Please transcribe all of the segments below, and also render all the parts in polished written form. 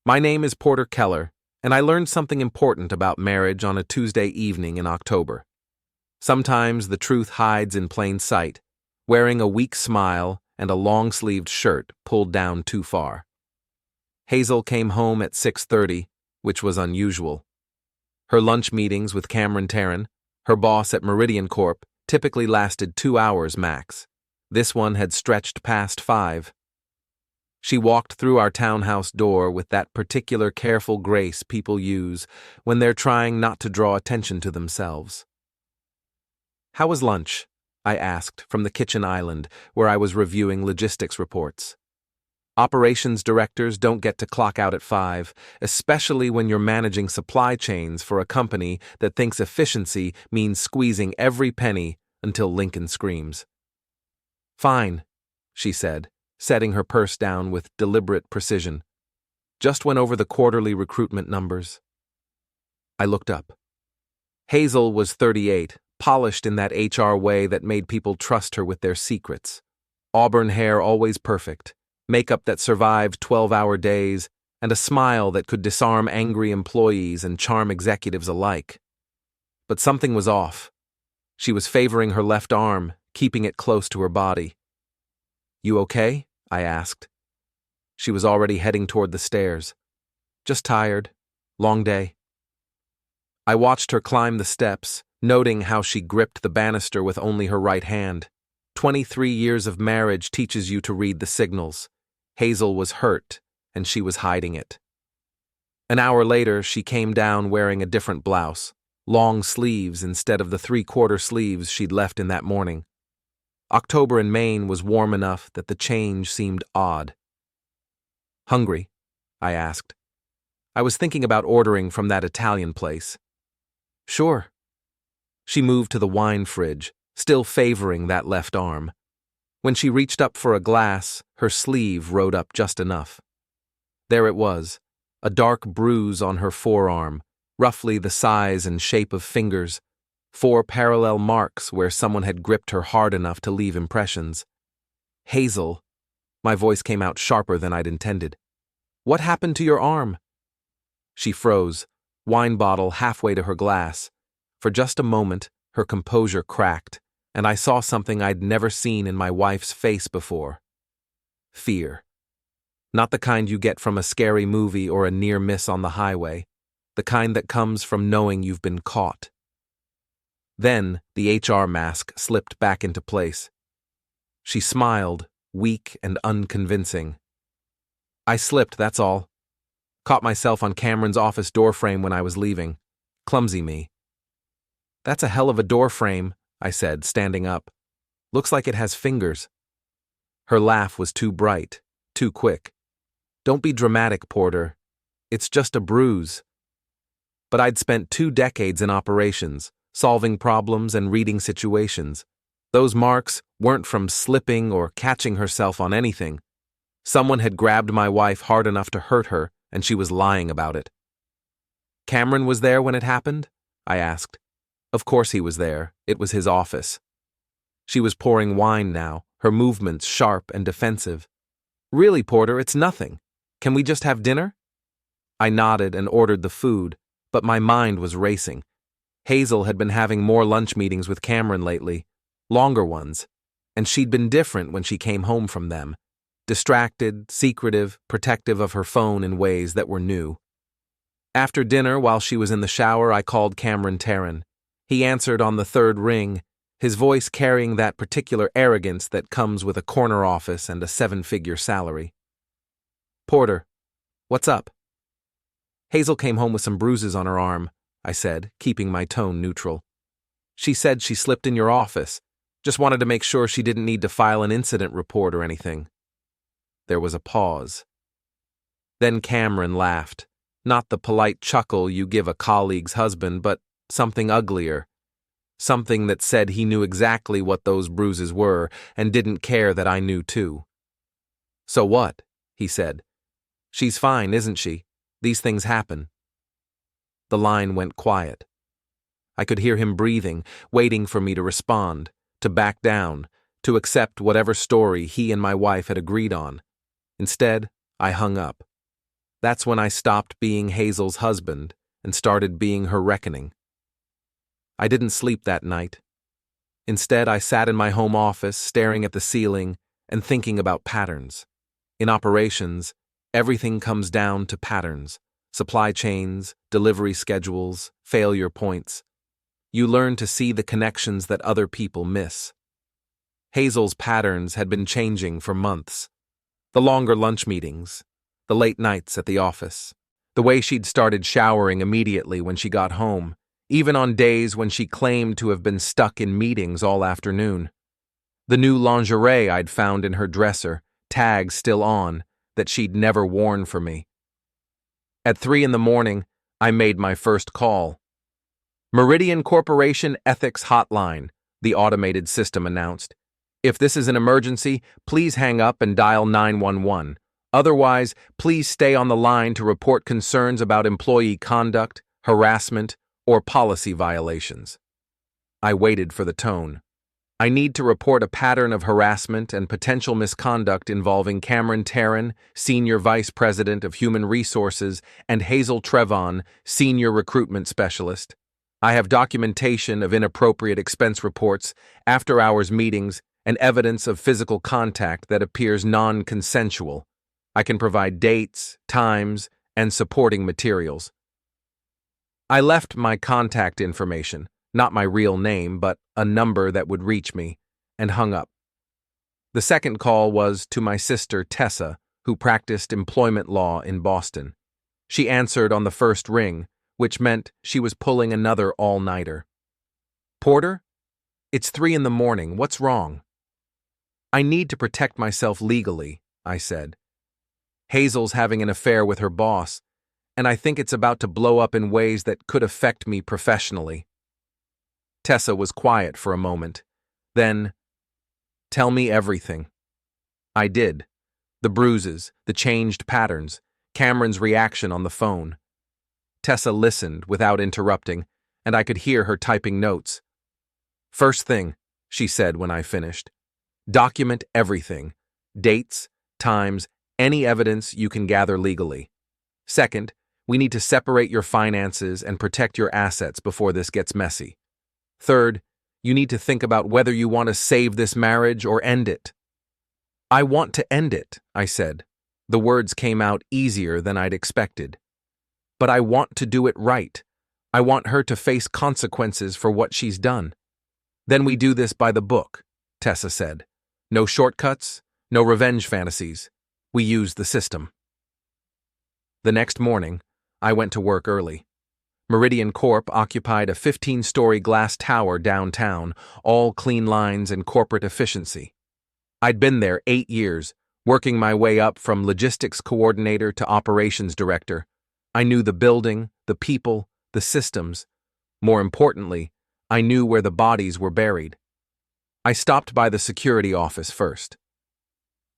My name is Porter Kellor, and I learned something important about marriage on a Tuesday evening in October. Sometimes the truth hides in plain sight, wearing a weak smile and a long-sleeved shirt pulled down too far. Hazel came home at 6:30, which was unusual. Her lunch meetings with Cameron Terrin, her boss at Meridian Corp, typically lasted 2 hours max. This one had stretched past 5. She walked through our townhouse door with that particular careful grace people use when they're trying not to draw attention to themselves. "How was lunch?" I asked from the kitchen island where I was reviewing logistics reports. Operations directors don't get to clock out at 5, especially when you're managing supply chains for a company that thinks efficiency means squeezing every penny until Lincoln screams. "Fine," she said, setting her purse down with deliberate precision. "Just went over the quarterly recruitment numbers." I looked up. Hazel was 38, polished in that HR way that made people trust her with their secrets. Auburn hair always perfect, makeup that survived 12-hour days, and a smile that could disarm angry employees and charm executives alike. But something was off. She was favoring her left arm, keeping it close to her body. "You okay?" I asked. She was already heading toward the stairs. "Just tired. Long day." I watched her climb the steps, noting how she gripped the banister with only her right hand. 23 years of marriage teaches you to read the signals. Hazel was hurt, and she was hiding it. An hour later, she came down wearing a different blouse, long sleeves instead of the 3/4 sleeves she'd left in that morning. October in Maine was warm enough that the change seemed odd. "Hungry?" I asked. I was thinking about ordering from that Italian place. "Sure." She moved to the wine fridge, still favoring that left arm. When she reached up for a glass, her sleeve rode up just enough. There it was, a dark bruise on her forearm, roughly the size and shape of fingers, 4 parallel marks where someone had gripped her hard enough to leave impressions. "Hazel," my voice came out sharper than I'd intended. "What happened to your arm?" She froze, wine bottle halfway to her glass. For just a moment, her composure cracked, and I saw something I'd never seen in my wife's face before. Fear. Not the kind you get from a scary movie or a near miss on the highway, the kind that comes from knowing you've been caught. Then the HR mask slipped back into place. She smiled, weak and unconvincing. "I slipped, that's all. Caught myself on Cameron's office doorframe when I was leaving. Clumsy me." "That's a hell of a doorframe," I said, standing up. "Looks like it has fingers." Her laugh was too bright, too quick. "Don't be dramatic, Porter. It's just a bruise." But I'd spent 2 decades in operations, solving problems and reading situations. Those marks weren't from slipping or catching herself on anything. Someone had grabbed my wife hard enough to hurt her, and she was lying about it. "Cameron was there when it happened?" I asked. Of course he was there. It was his office. She was pouring wine now, her movements sharp and defensive. "Really, Porter, it's nothing. Can we just have dinner?" I nodded and ordered the food, but my mind was racing. Hazel had been having more lunch meetings with Cameron lately, longer ones, and she'd been different when she came home from them. Distracted, secretive, protective of her phone in ways that were new. After dinner, while she was in the shower, I called Cameron Terrin. He answered on the 3rd ring, his voice carrying that particular arrogance that comes with a corner office and a 7-figure salary. "Porter, what's up?" "Hazel came home with some bruises on her arm," I said, keeping my tone neutral. "She said she slipped in your office. Just wanted to make sure she didn't need to file an incident report or anything." There was a pause. Then Cameron laughed, not the polite chuckle you give a colleague's husband, but something uglier. Something that said he knew exactly what those bruises were and didn't care that I knew too. "So what?" he said. "She's fine, isn't she? These things happen." The line went quiet. I could hear him breathing, waiting for me to respond, to back down, to accept whatever story he and my wife had agreed on. Instead, I hung up. That's when I stopped being Hazel's husband and started being her reckoning. I didn't sleep that night. Instead, I sat in my home office, staring at the ceiling and thinking about patterns. In operations, everything comes down to patterns: supply chains, delivery schedules, failure points. You learn to see the connections that other people miss. Hazel's patterns had been changing for months. The longer lunch meetings, the late nights at the office, the way she'd started showering immediately when she got home, even on days when she claimed to have been stuck in meetings all afternoon. The new lingerie I'd found in her dresser, tags still on, that she'd never worn for me. At 3 a.m, I made my first call. Meridian Corp Ethics Hotline, the automated system announced. If this is an emergency, please hang up and dial 911. Otherwise, please stay on the line to report concerns about employee conduct, harassment, or policy violations. I waited for the tone. I need to report a pattern of harassment and potential misconduct involving Cameron Terrin, Senior Vice President of Human Resources, and Hazel Trevon, Senior Recruitment Specialist. I have documentation of inappropriate expense reports, after-hours meetings, and evidence of physical contact that appears non-consensual. I can provide dates, times, and supporting materials. I left my contact information, not my real name, but a number that would reach me, and hung up. The second call was to my sister Tessa, who practiced employment law in Boston. She answered on the first ring, which meant she was pulling another all-nighter. Porter? It's 3 a.m. What's wrong? I need to protect myself legally, I said. Hazel's having an affair with her boss, and I think it's about to blow up in ways that could affect me professionally. Tessa was quiet for a moment. Then, tell me everything. I did. The bruises, the changed patterns, Cameron's reaction on the phone. Tessa listened without interrupting, and I could hear her typing notes. First thing, she said when I finished. Document everything. Dates, times, any evidence you can gather legally. Second, we need to separate your finances and protect your assets before this gets messy. Third, you need to think about whether you want to save this marriage or end it. I want to end it, I said. The words came out easier than I'd expected. But I want to do it right. I want her to face consequences for what she's done. Then we do this by the book, Tessa said. No shortcuts, no revenge fantasies. We use the system. The next morning, I went to work early. Meridian Corp occupied a 15-story glass tower downtown, all clean lines and corporate efficiency. I'd been there 8 years, working my way up from logistics coordinator to operations director. I knew the building, the people, the systems. More importantly, I knew where the bodies were buried. I stopped by the security office first.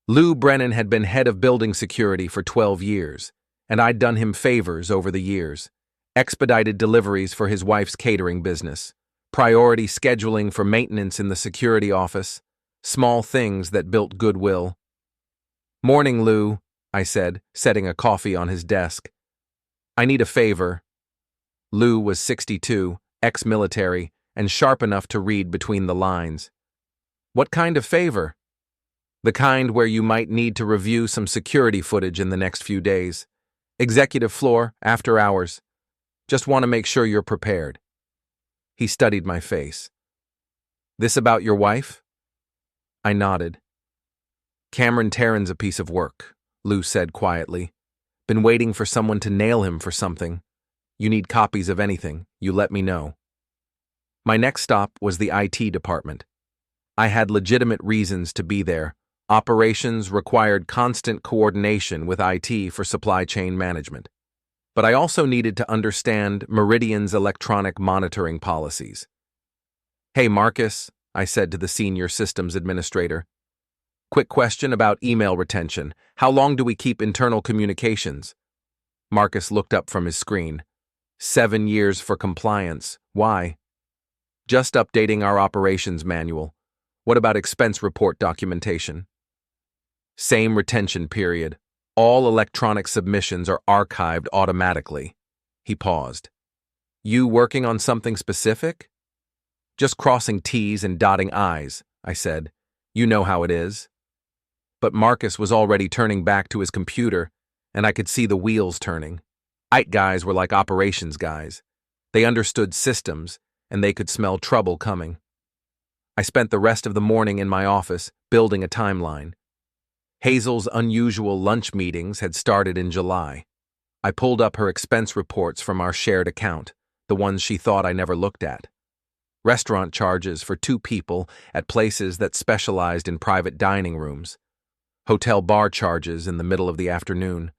Lou Brennan had been head of building security for 12 years, and I'd done him favors over the years. Expedited deliveries for his wife's catering business, priority scheduling for maintenance in the security office, small things that built goodwill. Morning, Lou, I said, setting a coffee on his desk. I need a favor. Lou was 62, ex-military, and sharp enough to read between the lines. What kind of favor? The kind where you might need to review some security footage in the next few days. Executive floor, after hours. Just want to make sure you're prepared. He studied my face. This about your wife? I nodded. Cameron Terrin's a piece of work, Lou said quietly. Been waiting for someone to nail him for something. You need copies of anything, you let me know. My next stop was the IT department. I had legitimate reasons to be there. Operations required constant coordination with IT for supply chain management. But I also needed to understand Meridian's electronic monitoring policies. Hey, Marcus, I said to the senior systems administrator. Quick question about email retention. How long do we keep internal communications? Marcus looked up from his screen. 7 years for compliance. Why? Just updating our operations manual. What about expense report documentation? Same retention period. All electronic submissions are archived automatically. He paused. You working on something specific? Just crossing T's and dotting I's, I said. You know how it is. But Marcus was already turning back to his computer, and I could see the wheels turning. IT guys were like operations guys. They understood systems, and they could smell trouble coming. I spent the rest of the morning in my office, building a timeline. Hazel's unusual lunch meetings had started in July. I pulled up her expense reports from our shared account, the ones she thought I never looked at. Restaurant charges for 2 people at places that specialized in private dining rooms. Hotel bar charges in the middle of the afternoon.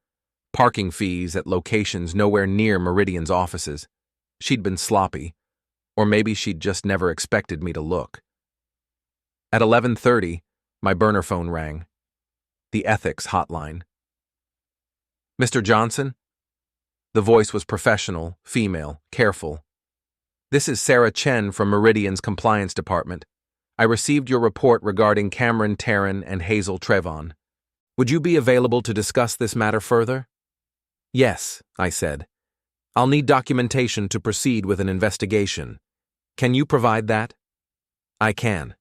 Parking fees at locations nowhere near Meridian's offices. She'd been sloppy, or maybe she'd just never expected me to look. At 11:30, my burner phone rang. The Ethics Hotline. Mr. Johnson? The voice was professional, female, careful. This is Sarah Chen from Meridian's Compliance Department. I received your report regarding Cameron Terrin and Hazel Trevon. Would you be available to discuss this matter further? Yes, I said. I'll need documentation to proceed with an investigation. Can you provide that? I can.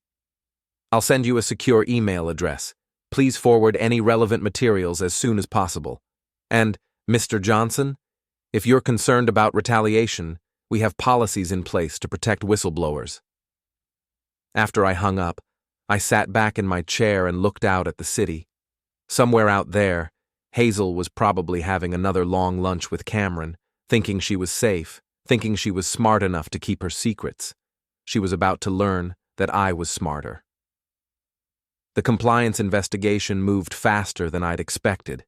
I'll send you a secure email address. Please forward any relevant materials as soon as possible. And, Mr. Johnson, if you're concerned about retaliation, we have policies in place to protect whistleblowers. After I hung up, I sat back in my chair and looked out at the city. Somewhere out there, Hazel was probably having another long lunch with Cameron, thinking she was safe, thinking she was smart enough to keep her secrets. She was about to learn that I was smarter. The compliance investigation moved faster than I'd expected.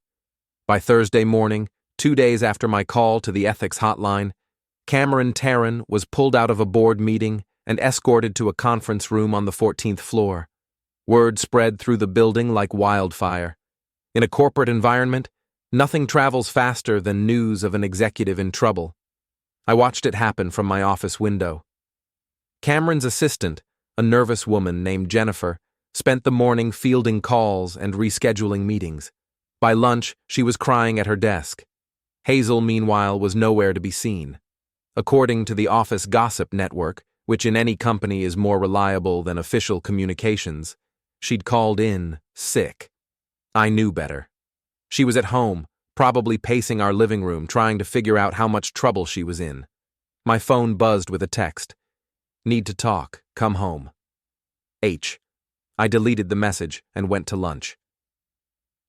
By Thursday morning, 2 days after my call to the Ethics Hotline, Cameron Terrin was pulled out of a board meeting and escorted to a conference room on the 14th floor. Word spread through the building like wildfire. In a corporate environment, nothing travels faster than news of an executive in trouble. I watched it happen from my office window. Cameron's assistant, a nervous woman named Jennifer, spent the morning fielding calls and rescheduling meetings. By lunch, she was crying at her desk. Hazel, meanwhile, was nowhere to be seen. According to the office gossip network, which in any company is more reliable than official communications, she'd called in sick. I knew better. She was at home, probably pacing our living room, trying to figure out how much trouble she was in. My phone buzzed with a text. Need to talk, come home. H. I deleted the message and went to lunch.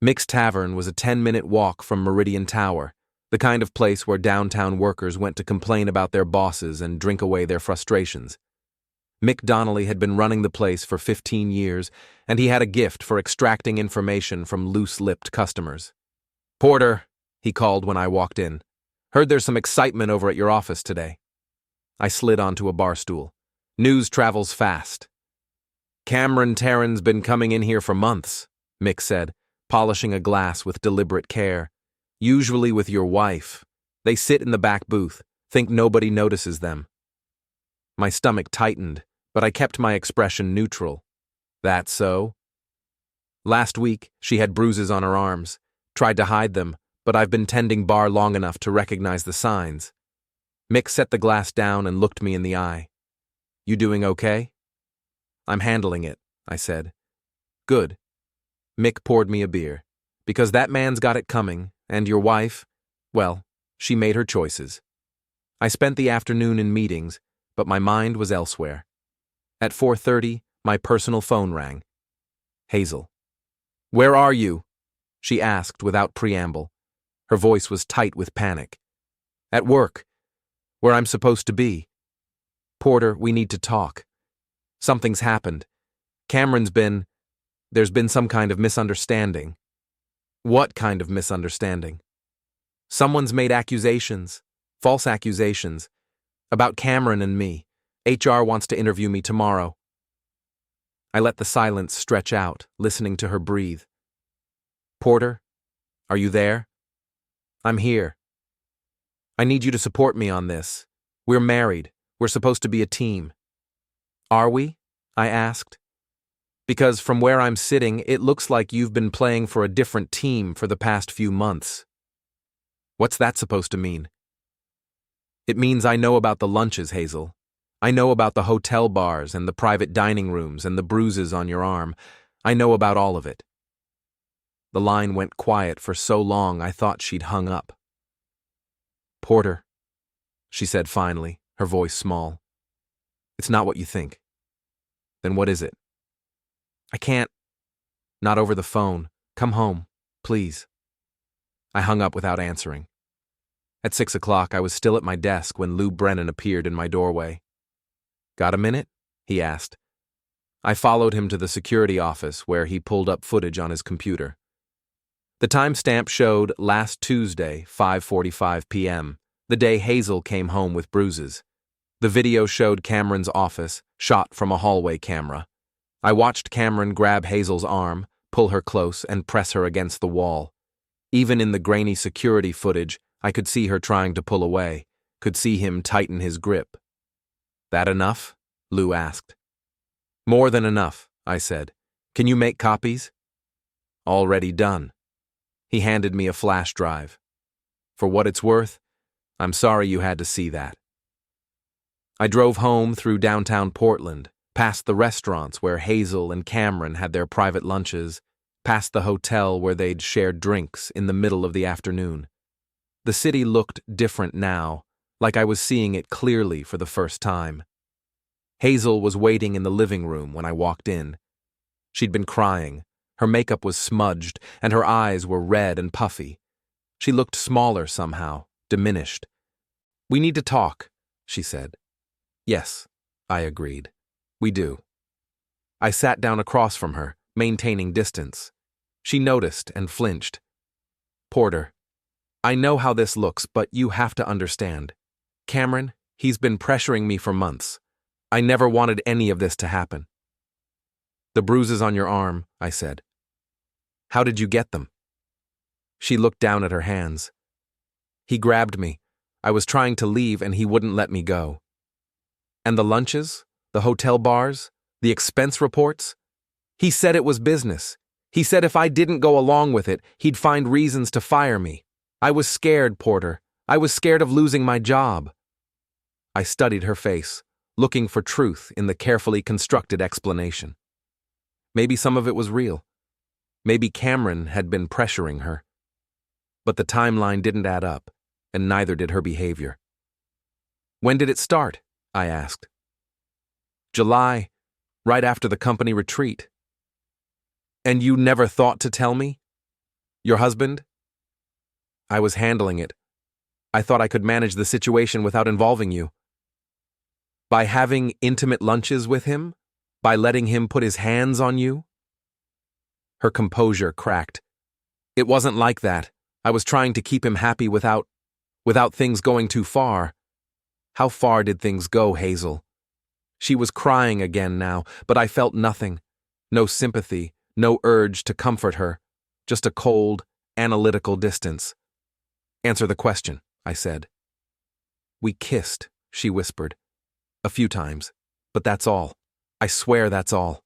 Mick's Tavern was a 10-minute walk from Meridian Tower, the kind of place where downtown workers went to complain about their bosses and drink away their frustrations. Mick Donnelly had been running the place for 15 years, and he had a gift for extracting information from loose-lipped customers. Porter, he called when I walked in. Heard there's some excitement over at your office today. I slid onto a bar stool. News travels fast. Cameron Terrin's been coming in here for months, Mick said, polishing a glass with deliberate care. Usually with your wife. They sit in the back booth, think nobody notices them. My stomach tightened, but I kept my expression neutral. That so? Last week, she had bruises on her arms. Tried to hide them, but I've been tending bar long enough to recognize the signs. Mick set the glass down and looked me in the eye. You doing okay? I'm handling it, I said. Good. Mick poured me a beer. Because that man's got it coming, and your wife, well, she made her choices. I spent the afternoon in meetings, but my mind was elsewhere. At 4:30, my personal phone rang. Hazel. Where are you? She asked without preamble. Her voice was tight with panic. At work. Where I'm supposed to be. Porter, we need to talk. Something's happened. There's been some kind of misunderstanding. What kind of misunderstanding? Someone's made accusations, false accusations, about Cameron and me. HR wants to interview me tomorrow. I let the silence stretch out, listening to her breathe. Porter, are you there? I'm here. I need you to support me on this. We're married. We're supposed to be a team. Are we? I asked. Because from where I'm sitting, it looks like you've been playing for a different team for the past few months. What's that supposed to mean? It means I know about the lunches, Hazel. I know about the hotel bars and the private dining rooms and the bruises on your arm. I know about all of it. The line went quiet for so long I thought she'd hung up. Porter, she said finally, her voice small. It's not what you think. Then what is it? I can't. Not over the phone. Come home, please. I hung up without answering. At 6 o'clock, I was still at my desk when Lou Brennan appeared in my doorway. Got a minute? He asked. I followed him to the security office where he pulled up footage on his computer. The timestamp showed last Tuesday, 5:45 p.m., the day Hazel came home with bruises. The video showed Cameron's office, shot from a hallway camera. I watched Cameron grab Hazel's arm, pull her close, and press her against the wall. Even in the grainy security footage, I could see her trying to pull away, could see him tighten his grip. That enough? Lou asked. More than enough, I said. Can you make copies? Already done. He handed me a flash drive. For what it's worth, I'm sorry you had to see that. I drove home through downtown Portland, past the restaurants where Hazel and Cameron had their private lunches, past the hotel where they'd shared drinks in the middle of the afternoon. The city looked different now, like I was seeing it clearly for the first time. Hazel was waiting in the living room when I walked in. She'd been crying. Her makeup was smudged, and her eyes were red and puffy. She looked smaller somehow, diminished. We need to talk, she said. Yes, I agreed. We do. I sat down across from her, maintaining distance. She noticed and flinched. Porter, I know how this looks, but you have to understand. Cameron, he's been pressuring me for months. I never wanted any of this to happen. The bruises on your arm, I said. How did you get them? She looked down at her hands. He grabbed me. I was trying to leave and he wouldn't let me go. And the lunches? The hotel bars? The expense reports? He said it was business. He said if I didn't go along with it, he'd find reasons to fire me. I was scared, Porter. I was scared of losing my job. I studied her face, looking for truth in the carefully constructed explanation. Maybe some of it was real. Maybe Cameron had been pressuring her. But the timeline didn't add up, and neither did her behavior. When did it start? I asked. July, right after the company retreat. And you never thought to tell me? Your husband? I was handling it. I thought I could manage the situation without involving you. By having intimate lunches with him? By letting him put his hands on you? Her composure cracked. It wasn't like that. I was trying to keep him happy without things going too far. How far did things go, Hazel? She was crying again now, but I felt nothing. No sympathy, no urge to comfort her. Just a cold, analytical distance. Answer the question, I said. We kissed, she whispered. A few times. But that's all. I swear that's all.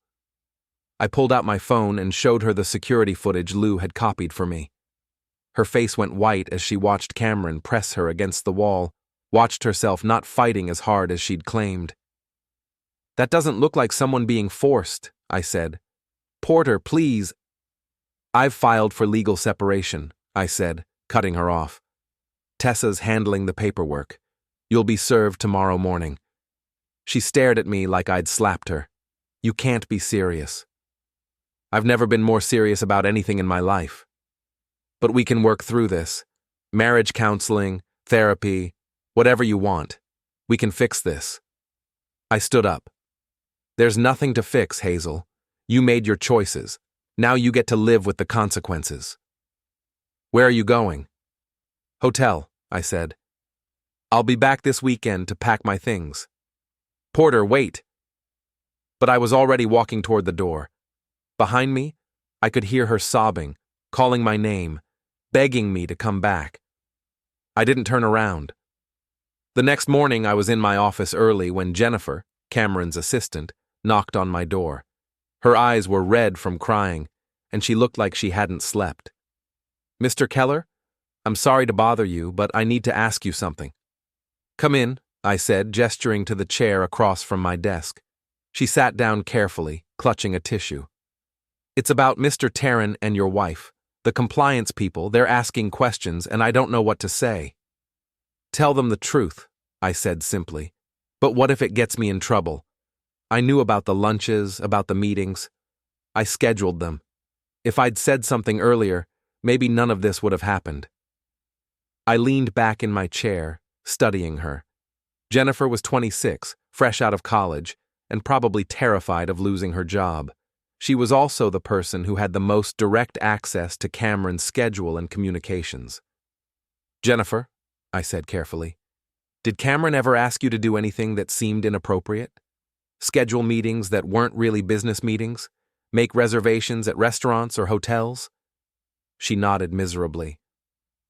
I pulled out my phone and showed her the security footage Lou had copied for me. Her face went white as she watched Cameron press her against the wall, watched herself not fighting as hard as she'd claimed. That doesn't look like someone being forced, I said. Porter, please. I've filed for legal separation, I said, cutting her off. Tessa's handling the paperwork. You'll be served tomorrow morning. She stared at me like I'd slapped her. You can't be serious. I've never been more serious about anything in my life. But we can work through this. Marriage counseling, therapy, whatever you want. We can fix this. I stood up. There's nothing to fix, Hazel. You made your choices. Now you get to live with the consequences. Where are you going? Hotel, I said. I'll be back this weekend to pack my things. Porter, wait. But I was already walking toward the door. Behind me, I could hear her sobbing, calling my name, begging me to come back. I didn't turn around. The next morning, I was in my office early when Jennifer, Cameron's assistant, knocked on my door. Her eyes were red from crying, and she looked like she hadn't slept. "Mr. Kellor, I'm sorry to bother you, but I need to ask you something." "Come in," I said, gesturing to the chair across from my desk. She sat down carefully, clutching a tissue. "It's about Mr. Terrin and your wife. The compliance people, they're asking questions, and I don't know what to say." "Tell them the truth," I said simply. "But what if it gets me in trouble? I knew about the lunches, about the meetings. I scheduled them. If I'd said something earlier, maybe none of this would have happened." I leaned back in my chair, studying her. Jennifer was 26, fresh out of college, and probably terrified of losing her job. She was also the person who had the most direct access to Cameron's schedule and communications. "Jennifer," I said carefully, "did Cameron ever ask you to do anything that seemed inappropriate? Schedule meetings that weren't really business meetings? Make reservations at restaurants or hotels?" She nodded miserably.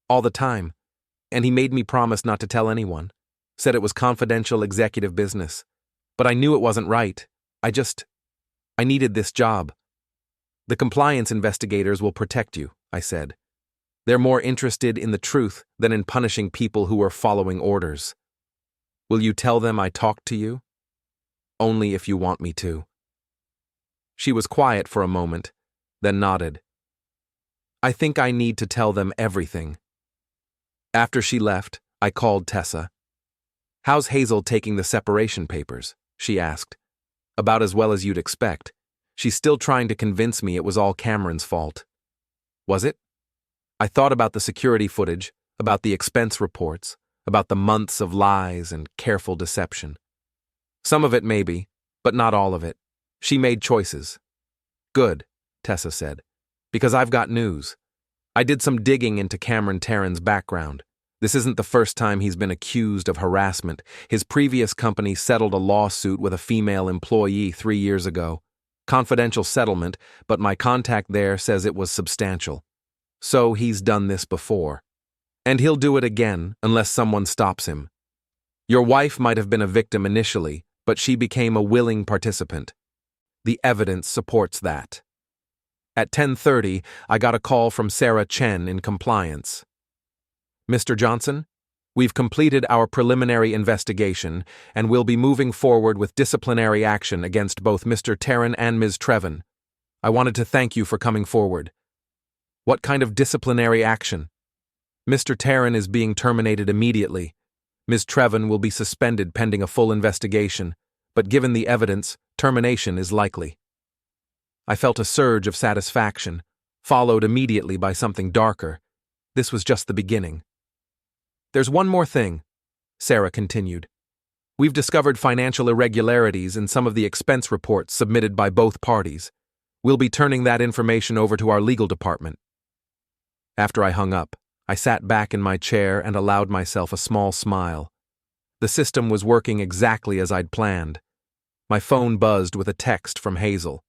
"All the time. And he made me promise not to tell anyone. Said it was confidential executive business. But I knew it wasn't right. I needed this job." "The compliance investigators will protect you," I said. "They're more interested in the truth than in punishing people who are following orders. Will you tell them I talked to you?" "Only if you want me to." She was quiet for a moment, then nodded. "I think I need to tell them everything." After she left, I called Tessa. "How's Hazel taking the separation papers?" she asked. "About as well as you'd expect. She's still trying to convince me it was all Cameron's fault." "Was it?" I thought about the security footage, about the expense reports, about the months of lies and careful deception. "Some of it maybe, but not all of it. She made choices." "Good," Tessa said, "because I've got news. I did some digging into Cameron Terrin's background. This isn't the first time he's been accused of harassment. His previous company settled a lawsuit with a female employee 3 years ago. Confidential settlement, but my contact there says it was substantial. So he's done this before. And he'll do it again unless someone stops him. Your wife might have been a victim initially, but she became a willing participant. The evidence supports that." At 10:30, I got a call from Sarah Chen in compliance. "Mr. Johnson, we've completed our preliminary investigation and will be moving forward with disciplinary action against both Mr. Terrin and Ms. Trevin. I wanted to thank you for coming forward." "What kind of disciplinary action?" "Mr. Terrin is being terminated immediately. Ms. Trevin will be suspended pending a full investigation, but given the evidence, termination is likely." I felt a surge of satisfaction, followed immediately by something darker. This was just the beginning. "There's one more thing," Sarah continued. "We've discovered financial irregularities in some of the expense reports submitted by both parties. We'll be turning that information over to our legal department." After I hung up, I sat back in my chair and allowed myself a small smile. The system was working exactly as I'd planned. My phone buzzed with a text from Hazel.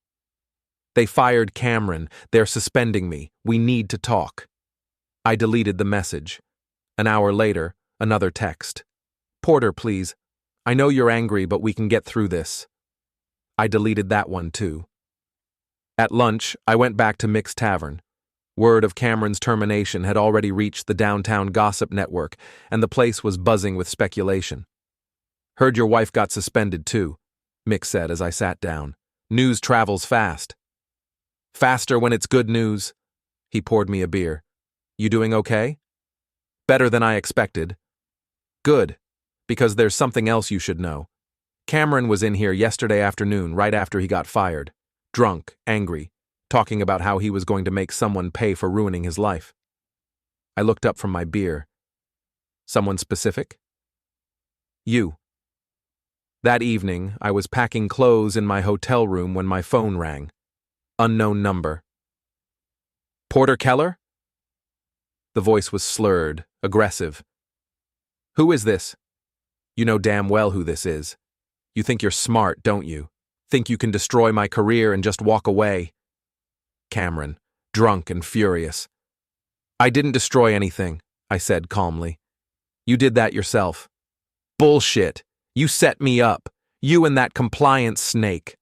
"They fired Cameron. They're suspending me. We need to talk." I deleted the message. An hour later, another text. "Porter, please. I know you're angry, but we can get through this." I deleted that one too. At lunch, I went back to Mick's Tavern. Word of Cameron's termination had already reached the downtown gossip network, and the place was buzzing with speculation. "Heard your wife got suspended too," Mick said as I sat down. "News travels fast." "Faster when it's good news." He poured me a beer. "You doing okay?" "Better than I expected." "Good, because there's something else you should know. Cameron was in here yesterday afternoon right after he got fired. Drunk, angry, talking about how he was going to make someone pay for ruining his life." I looked up from my beer. "Someone specific?" "You." That evening, I was packing clothes in my hotel room when my phone rang. Unknown number. "Porter Kellor?" The voice was slurred, aggressive. "Who is this?" "You know damn well who this is. You think you're smart, don't you? Think you can destroy my career and just walk away?" Cameron, drunk and furious. "I didn't destroy anything," I said calmly. "You did that yourself." "Bullshit. You set me up. You and that compliance snake."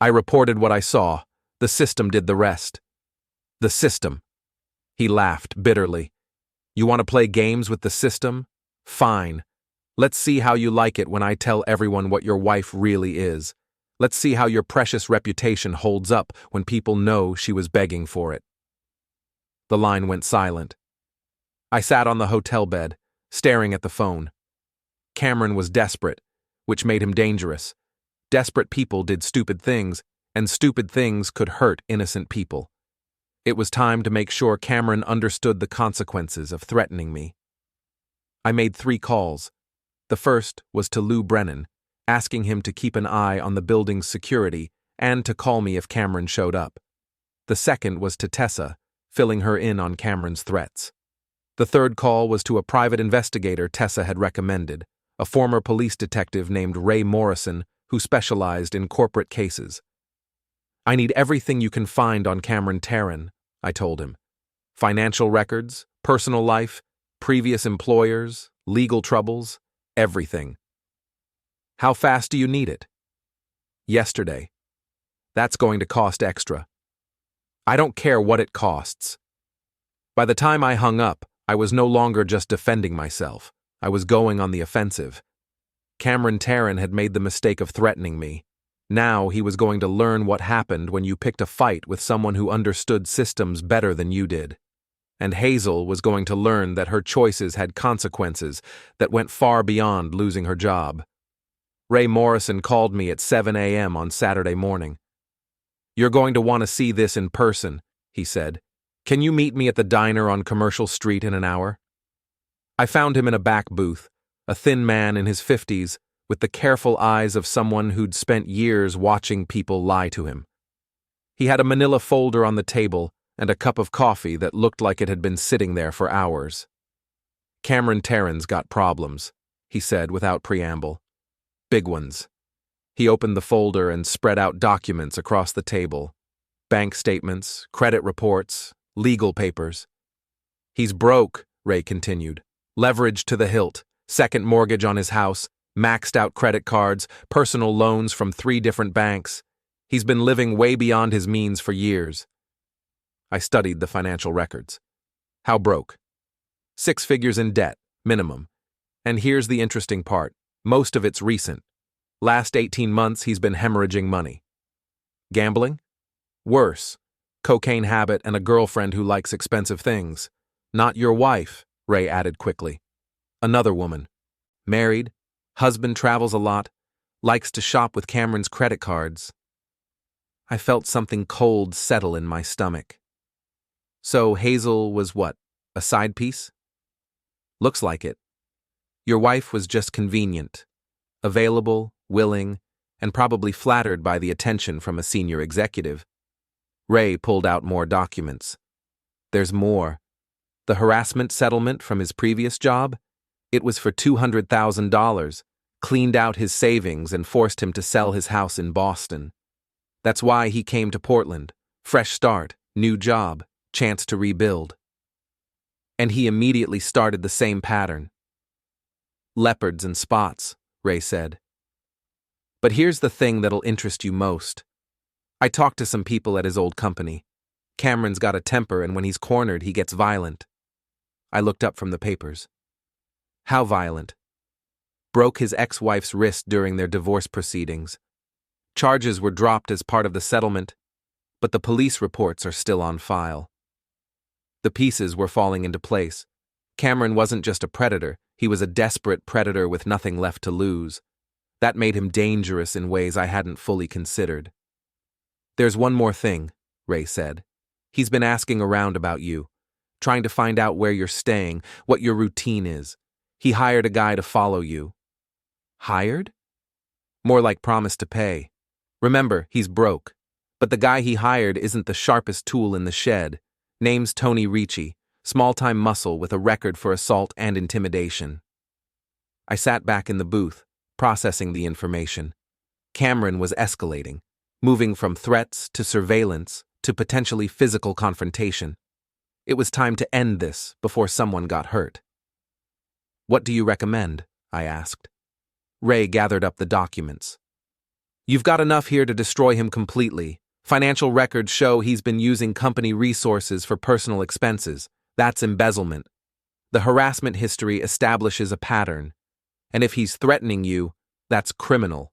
I reported what I saw. The system did the rest. The system. He laughed bitterly. You want to play games with the system? Fine. Let's see how you like it when I tell everyone what your wife really is. Let's see how your precious reputation holds up when people know she was begging for it. The line went silent. I sat on the hotel bed, staring at the phone. Cameron was desperate, which made him dangerous. Desperate people did stupid things, and stupid things could hurt innocent people. It was time to make sure Cameron understood the consequences of threatening me. I made 3 calls. The first was to Lou Brennan, asking him to keep an eye on the building's security and to call me if Cameron showed up. The second was to Tessa, filling her in on Cameron's threats. The third call was to a private investigator Tessa had recommended, a former police detective named Ray Morrison who specialized in corporate cases. I need everything you can find on Cameron Terrin, I told him. Financial records, personal life, previous employers, legal troubles, everything. How fast do you need it? Yesterday. That's going to cost extra. I don't care what it costs. By the time I hung up, I was no longer just defending myself. I was going on the offensive. Cameron Terrin had made the mistake of threatening me. Now he was going to learn what happened when you picked a fight with someone who understood systems better than you did. And Hazel was going to learn that her choices had consequences that went far beyond losing her job. Ray Morrison called me at 7 a.m. on Saturday morning. You're going to want to see this in person, he said. Can you meet me at the diner on Commercial Street in an hour? I found him in a back booth, a thin man in his 50s, with the careful eyes of someone who'd spent years watching people lie to him. He had a manila folder on the table and a cup of coffee that looked like it had been sitting there for hours. Cameron Terrin's got problems, he said without preamble. Big ones. He opened the folder and spread out documents across the table. Bank statements, credit reports, legal papers. He's broke, Ray continued. Leverage to the hilt, second mortgage on his house, maxed out credit cards, personal loans from 3 different banks. He's been living way beyond his means for years. I studied the financial records. How broke? 6 figures in debt, minimum. And here's the interesting part. Most of it's recent. Last 18 months he's been hemorrhaging money. Gambling? Worse. Cocaine habit and a girlfriend who likes expensive things. Not your wife, Ray added quickly. Another woman. Married. Husband travels a lot. Likes to shop with Cameron's credit cards. I felt something cold settle in my stomach. So Hazel was what? A side piece? Looks like it. Your wife was just convenient. Available, willing, and probably flattered by the attention from a senior executive. Ray pulled out more documents. There's more. The harassment settlement from his previous job? It was for $200,000, cleaned out his savings and forced him to sell his house in Boston. That's why he came to Portland. Fresh start, new job, chance to rebuild. And he immediately started the same pattern. Leopards and spots, Ray said. But here's the thing that'll interest you most. I talked to some people at his old company. Cameron's got a temper, and when he's cornered, he gets violent. I looked up from the papers. How violent? Broke his ex-wife's wrist during their divorce proceedings. Charges were dropped as part of the settlement, but the police reports are still on file. The pieces were falling into place. Cameron wasn't just a predator, he was a desperate predator with nothing left to lose. That made him dangerous in ways I hadn't fully considered. There's one more thing, Ray said. He's been asking around about you, trying to find out where you're staying, what your routine is. He hired a guy to follow you. Hired? More like promised to pay. Remember, he's broke. But the guy he hired isn't the sharpest tool in the shed. Name's Tony Ricci, small-time muscle with a record for assault and intimidation. I sat back in the booth, processing the information. Cameron was escalating, moving from threats to surveillance to potentially physical confrontation. It was time to end this before someone got hurt. What do you recommend? I asked. Ray gathered up the documents. You've got enough here to destroy him completely. Financial records show he's been using company resources for personal expenses. That's embezzlement. The harassment history establishes a pattern. And if he's threatening you, that's criminal.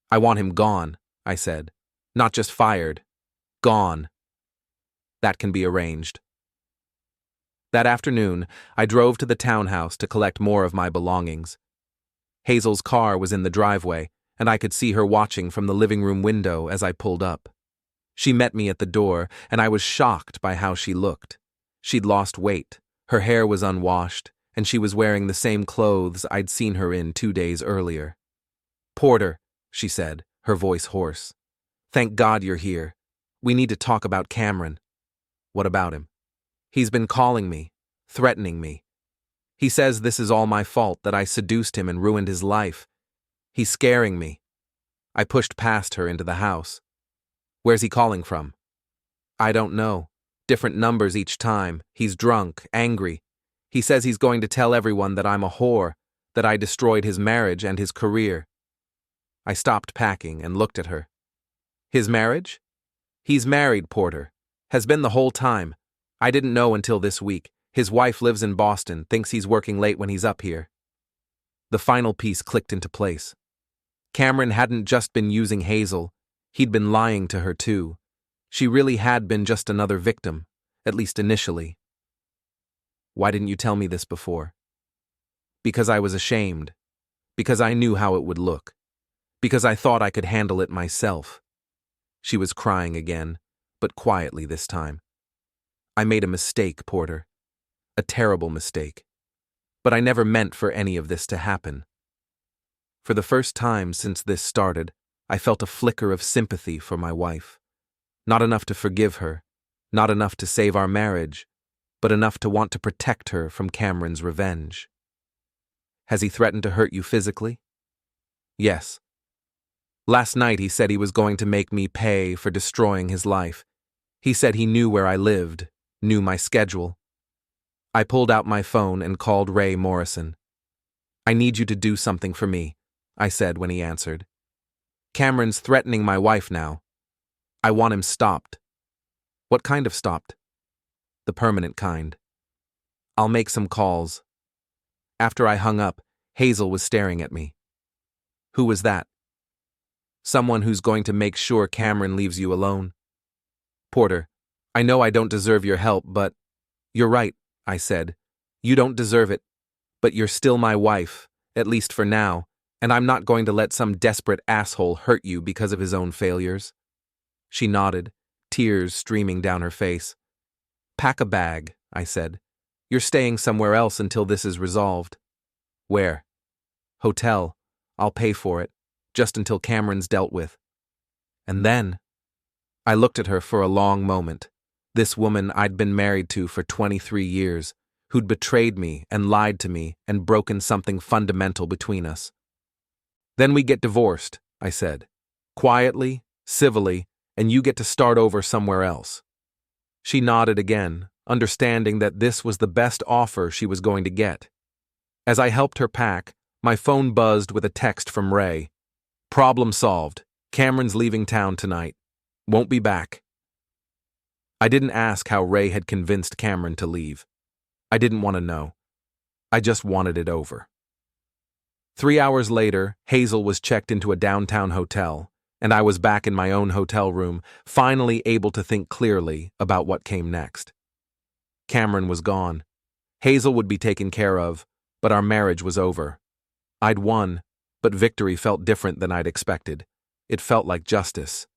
I want him gone, I said. Not just fired. Gone. That can be arranged. That afternoon, I drove to the townhouse to collect more of my belongings. Hazel's car was in the driveway, and I could see her watching from the living room window as I pulled up. She met me at the door, and I was shocked by how she looked. She'd lost weight, her hair was unwashed, and she was wearing the same clothes I'd seen her in 2 days earlier. "Porter," she said, her voice hoarse. "Thank God you're here. We need to talk about Cameron." "What about him?" "He's been calling me, threatening me. He says this is all my fault, that I seduced him and ruined his life. He's scaring me." I pushed past her into the house. "Where's he calling from?" "I don't know. Different numbers each time. He's drunk, angry. He says he's going to tell everyone that I'm a whore, that I destroyed his marriage and his career." I stopped packing and looked at her. "His marriage?" "He's married, Porter. Has been the whole time. I didn't know until this week. His wife lives in Boston, thinks he's working late when he's up here." The final piece clicked into place. Cameron hadn't just been using Hazel, he'd been lying to her too. She really had been just another victim, at least initially. "Why didn't you tell me this before?" "Because I was ashamed. Because I knew how it would look. Because I thought I could handle it myself." She was crying again, but quietly this time. "I made a mistake, Porter. A terrible mistake. But I never meant for any of this to happen." For the first time since this started, I felt a flicker of sympathy for my wife. Not enough to forgive her, not enough to save our marriage, but enough to want to protect her from Cameron's revenge. "Has he threatened to hurt you physically?" "Yes. Last night he said he was going to make me pay for destroying his life. He said he knew where I lived, knew my schedule." I pulled out my phone and called Ray Morrison. "I need you to do something for me," I said when he answered. "Cameron's threatening my wife now. I want him stopped." "What kind of stopped?" "The permanent kind." "I'll make some calls." After I hung up, Hazel was staring at me. "Who was that?" "Someone who's going to make sure Cameron leaves you alone." "Porter, I know I don't deserve your help, but—" "You're right," I said. "You don't deserve it. But you're still my wife, at least for now, and I'm not going to let some desperate asshole hurt you because of his own failures." She nodded, tears streaming down her face. "Pack a bag," I said. "You're staying somewhere else until this is resolved." "Where?" "Hotel. I'll pay for it, just until Cameron's dealt with." And then, I looked at her for a long moment. This woman I'd been married to for 23 years, who'd betrayed me and lied to me and broken something fundamental between us. "Then we get divorced," I said. "Quietly, civilly, and you get to start over somewhere else." She nodded again, understanding that this was the best offer she was going to get. As I helped her pack, my phone buzzed with a text from Ray. "Problem solved. Cameron's leaving town tonight. Won't be back." I didn't ask how Ray had convinced Cameron to leave. I didn't want to know. I just wanted it over. 3 hours later, Hazel was checked into a downtown hotel, and I was back in my own hotel room, finally able to think clearly about what came next. Cameron was gone. Hazel would be taken care of, but our marriage was over. I'd won, but victory felt different than I'd expected. It felt like justice.